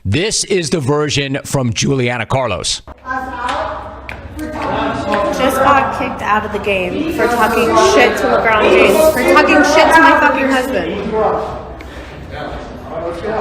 This is the version from Juliana Carlos. Just got kicked out of the game for talking shit to LeBron James, for talking shit to my fucking husband.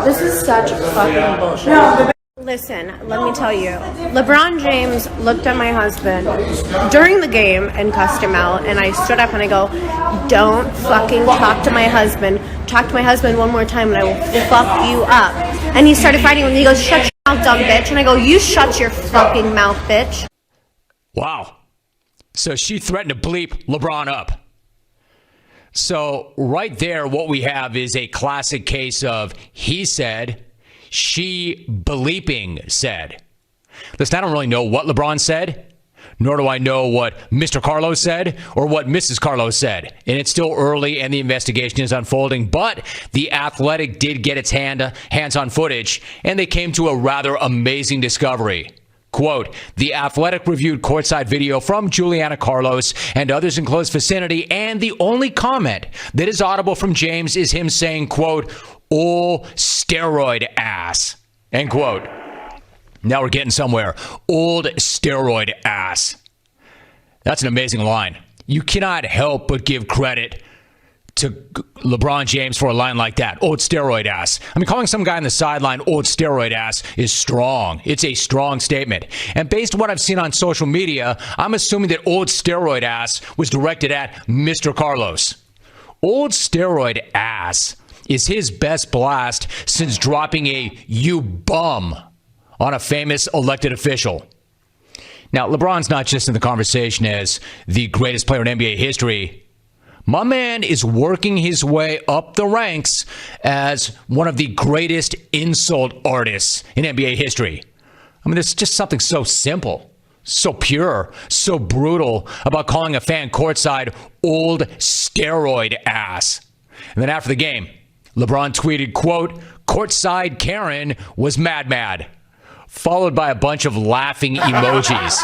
This is such fucking bullshit. Listen, let me tell you, LeBron James looked at my husband during the game and cussed him out, and I stood up and I go, don't fucking talk to my husband. Talk to my husband one more time and I will fuck you up. And he started fighting with me. He goes, shut your mouth, dumb bitch. And I go, you shut your fucking mouth, bitch. Wow. So she threatened to bleep LeBron up. So right there, what we have is a classic case of he said, she bleeping said. Listen, I don't really know what LeBron said, nor do I know what Mr. Carlos said or what Mrs. Carlos said. And it's still early and the investigation is unfolding, but The Athletic did get its hands on footage, and they came to a rather amazing discovery. Quote, The Athletic reviewed courtside video from Juliana Carlos and others in close vicinity, and the only comment that is audible from James is him saying, quote, "Oh, steroid ass," end quote. Now we're getting somewhere. Old steroid ass. That's an amazing line. You cannot help but give credit to LeBron James for a line like that. Old steroid ass. I mean, calling some guy on the sideline old steroid ass is strong. It's a strong statement. And based on what I've seen on social media, I'm assuming that old steroid ass was directed at Mr. Carlos. Old steroid ass is his best blast since dropping a "you bum" on a famous elected official. Now, LeBron's not just in the conversation as the greatest player in NBA history. My man is working his way up the ranks as one of the greatest insult artists in NBA history. I mean, there's just something so simple, so pure, so brutal about calling a fan courtside old steroid ass. And then after the game, LeBron tweeted, quote, "Courtside Karen was mad," followed by a bunch of laughing emojis.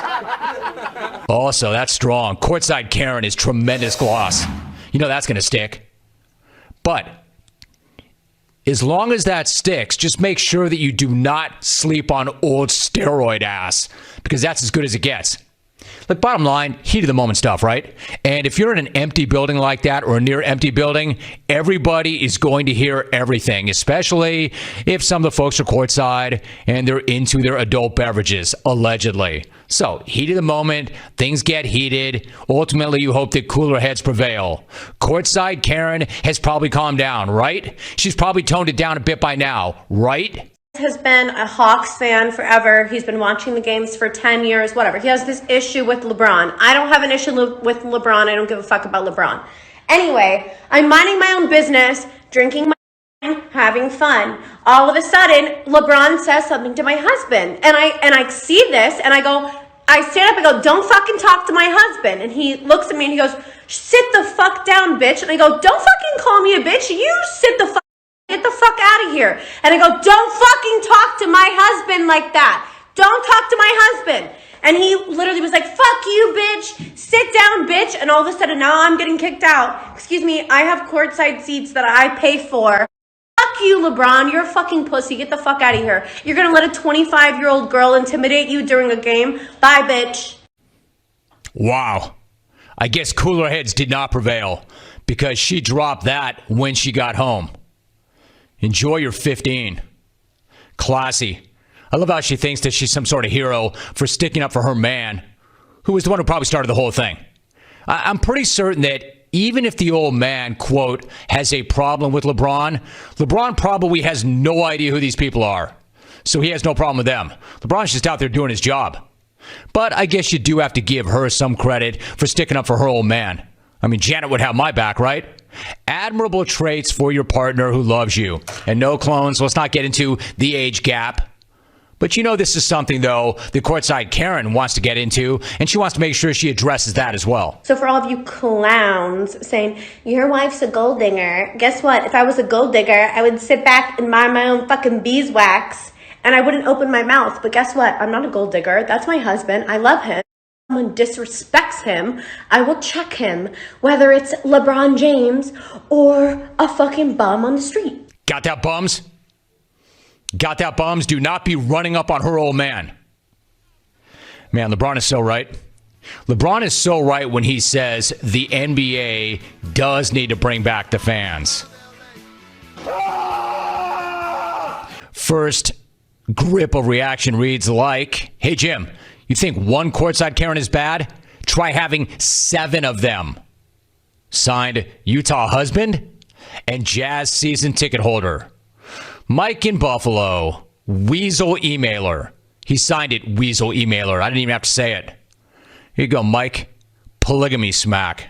Also, that's strong. Courtside Karen is tremendous gloss. You know that's going to stick. But as long as that sticks, just make sure that you do not sleep on old steroid ass, because that's as good as it gets. Look, bottom line, heat of the moment stuff, right? And if you're in an empty building like that or a near empty building, everybody is going to hear everything, especially if some of the folks are courtside and they're into their adult beverages, allegedly. So, heat of the moment, things get heated. Ultimately, you hope that cooler heads prevail. Courtside Karen has probably calmed down, right? She's probably toned it down a bit by now, right? Has been a Hawks fan forever. He's been watching the games for 10 years, whatever. He has this issue with LeBron. I don't have an issue with LeBron. I don't give a fuck about LeBron. Anyway, I'm minding my own business, drinking my wine, having fun. All of a sudden, LeBron says something to my husband. And I see this and I stand up and go, don't fucking talk to my husband. And he looks at me and he goes, sit the fuck down, bitch. And I go, don't fucking call me a bitch. You sit the fuck Get the fuck out of here. And I go, don't fucking talk to my husband like that. Don't talk to my husband. And he literally was like, fuck you, bitch. Sit down, bitch. And all of a sudden, now I'm getting kicked out. Excuse me, I have courtside seats that I pay for. Fuck you, LeBron. You're a fucking pussy. Get the fuck out of here. You're going to let a 25-year-old girl intimidate you during a game? Bye, bitch. Wow. I guess cooler heads did not prevail because she dropped that when she got home. Enjoy your 15. Classy. I love how she thinks that she's some sort of hero for sticking up for her man, who was the one who probably started the whole thing. I'm pretty certain that even if the old man, quote, has a problem with LeBron, LeBron probably has no idea who these people are. So he has no problem with them. LeBron's just out there doing his job. But I guess you do have to give her some credit for sticking up for her old man. I mean, Janet would have my back, right? Admirable traits for your partner who loves you. And no clones, let's not get into the age gap. But you know this is something, though, the courtside Karen wants to get into, and she wants to make sure she addresses that as well. So for all of you clowns saying, your wife's a gold digger, guess what? If I was a gold digger, I would sit back and mind my own fucking beeswax, and I wouldn't open my mouth. But guess what? I'm not a gold digger. That's my husband. I love him. Someone disrespects him, I will check him, whether it's LeBron James or a fucking bum on the street. Got that, bums? Got that, bums? Do not be running up on her old man. Man, LeBron is so right. LeBron is so right when he says the NBA does need to bring back the fans. First grip of reaction reads like, hey, Jim, you think one courtside Karen is bad? Try having 7 of them. Signed, Utah husband and Jazz season ticket holder. Mike in Buffalo, Weasel emailer. He signed it, Weasel emailer. I didn't even have to say it. Here you go, Mike. Polygamy smack.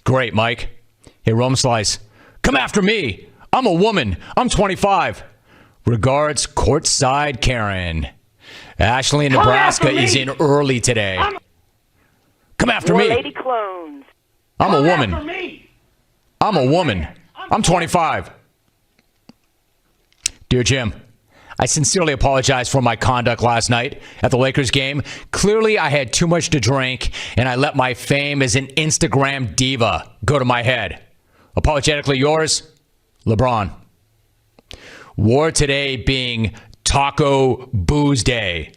Great, Mike. Hey, Rome Slice. Come after me. I'm a woman. I'm 25. Regards, courtside Karen. Ashley in Nebraska is in early today. Come after me. Lady clones. I'm a woman. I'm a woman. I'm 25. Dear Jim, I sincerely apologize for my conduct last night at the Lakers game. Clearly, I had too much to drink, and I let my fame as an Instagram diva go to my head. Apologetically yours, LeBron. War today being Taco Booze Day.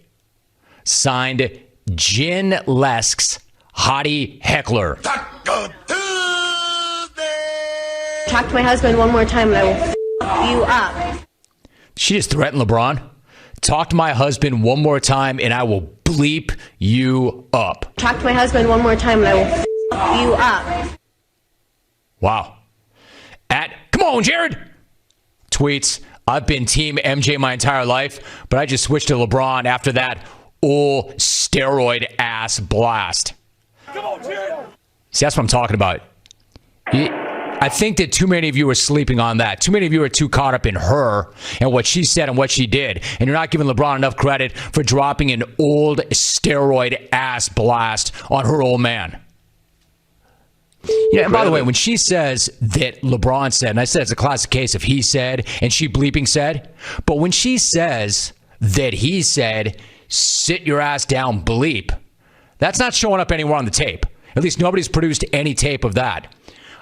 Signed, Gin Lesks, Hottie Heckler. Taco Tuesday! Talk to my husband one more time and I will f you up. She just threatened LeBron. Talk to my husband one more time and I will bleep you up. Talk to my husband one more time and I will f you up. Wow. Come on, Jared. Tweets, I've been Team MJ my entire life, but I just switched to LeBron after that old steroid ass blast. Come on, Jared! See, that's what I'm talking about. I think that too many of you are sleeping on that. Too many of you are too caught up in her and what she said and what she did. And you're not giving LeBron enough credit for dropping an old steroid ass blast on her old man. Yeah, and by the way, when she says that LeBron said, and I said it's a classic case of he said and she bleeping said, but when she says that he said, sit your ass down, bleep, that's not showing up anywhere on the tape. At least nobody's produced any tape of that.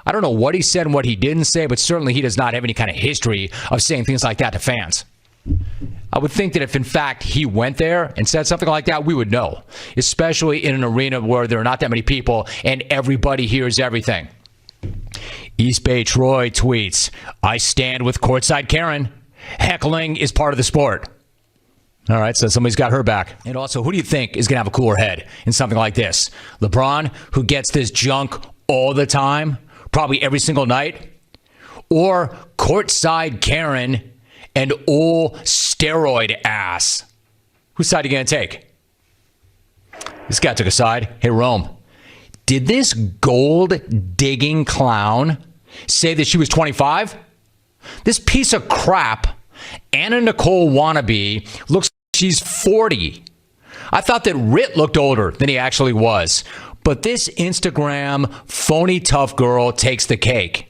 I don't know what he said and what he didn't say, but certainly he does not have any kind of history of saying things like that to fans. I would think that if, in fact, he went there and said something like that, we would know, especially in an arena where there are not that many people and everybody hears everything. East Bay Troy tweets, I stand with courtside Karen. Heckling is part of the sport. All right, so somebody's got her back. And also, who do you think is going to have a cooler head in something like this? LeBron, who gets this junk all the time, probably every single night? Or courtside Karen and old steroid ass? Whose side are you going to take? This guy took a side. Hey, Rome, did this gold-digging clown say that she was 25? This piece of crap, Anna Nicole wannabe, looks like she's 40. I thought that Rit looked older than he actually was. But this Instagram phony tough girl takes the cake.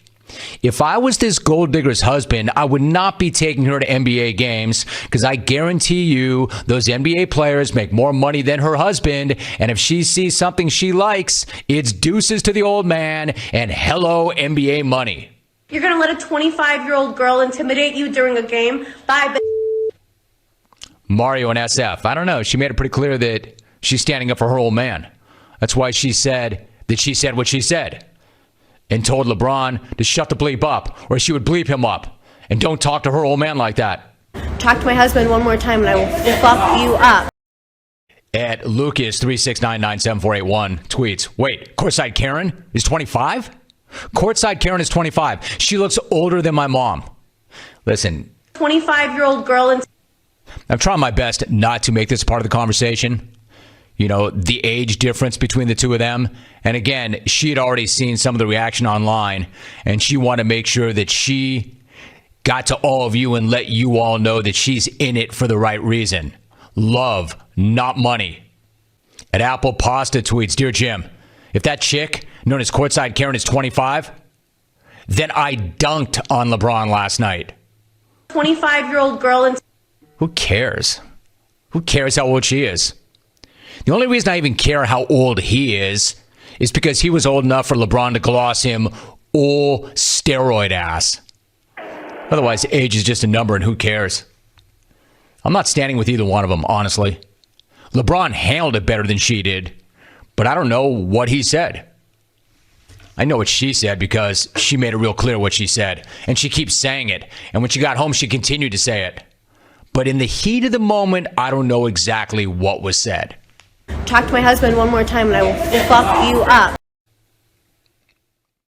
If I was this gold digger's husband, I would not be taking her to NBA games because I guarantee you those NBA players make more money than her husband. And if she sees something she likes, it's deuces to the old man and hello NBA money. You're going to let a 25-year-old girl intimidate you during a game? Bye. Mario and SF. I don't know. She made it pretty clear that she's standing up for her old man. That's why she said that she said what she said and told LeBron to shut the bleep up or she would bleep him up. And don't talk to her old man like that. Talk to my husband one more time and I will fuck you up. At Lucas3699741 tweets, wait, courtside Karen is 25? Courtside Karen is 25. She looks older than my mom. Listen. 25-year-old girl. I'm trying my best not to make this part of the conversation. You know, the age difference between the two of them. And again, she had already seen some of the reaction online, and she wanted to make sure that she got to all of you and let you all know that she's in it for the right reason. Love, not money. At Apple Pasta tweets, Dear Jim, if that chick known as courtside Karen is 25, then I dunked on LeBron last night. 25-year-old girl. Who cares? Who cares how old she is? The only reason I even care how old he is because he was old enough for LeBron to gloss him all steroid ass. Otherwise, age is just a number and who cares? I'm not standing with either one of them, honestly. LeBron handled it better than she did, but I don't know what he said. I know what she said because she made it real clear what she said, and she keeps saying it. And when she got home, she continued to say it. But in the heat of the moment, I don't know exactly what was said. Talk to my husband one more time and I will fuck you up.